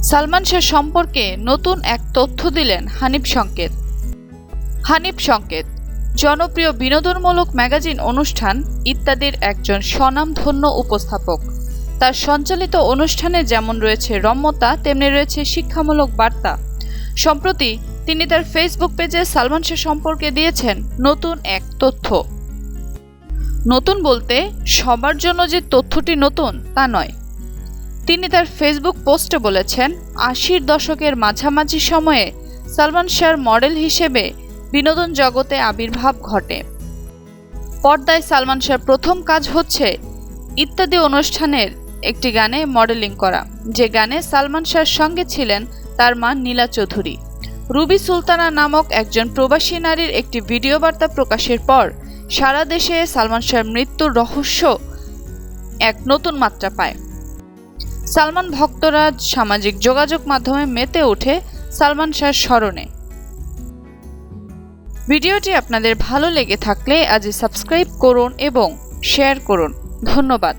সালমান শাহ সম্পর্কে নতুন এক তথ্য দিলেন হানিফ সংকেত। হানিফ সংকেত জনপ্রিয় বিনোদনমূলক ম্যাগাজিন অনুষ্ঠান ইত্যাদির একজন স্বনামধন্য উপস্থাপক। তার সঞ্চালিত অনুষ্ঠানে যেমন রয়েছে রম্যতা, তেমনি রয়েছে শিক্ষামূলক বার্তা। সম্প্রতি তিনি তার ফেসবুক পেজে সালমান শাহ সম্পর্কে দিয়েছেন নতুন এক তথ্য। নতুন বলতে সবার জন্য যে তথ্যটি নতুন তা নয়। তিনি তার ফেসবুক পোস্টে বলেছেন, ৮০-র দশকের মাঝামাঝি সময়ে সালমান শাহর মডেল হিসেবে বিনোদন জগতে আবির্ভাব ঘটে। পর্দায় সালমান শাহর প্রথম কাজ হচ্ছে ইত্যাদি অনুষ্ঠানের একটি গানে মডেলিং করা, যে গানে সালমান শাহর সঙ্গে ছিলেন তার মা নীলা চৌধুরী। রুবি সুলতানা নামক একজন প্রবাসী নারীর একটি ভিডিও বার্তা প্রকাশের পর সারা দেশে সালমান শাহর মৃত্যুর রহস্য এক নতুন মাত্রা পায়। সালমান ভক্তরা সামাজিক যোগাযোগ মাধ্যমে মেতে ওঠে সালমান শাহর স্মরণে। ভিডিওটি আপনাদের ভালো লেগে থাকলে আজই সাবস্ক্রাইব করুন এবং শেয়ার করুন। ধন্যবাদ।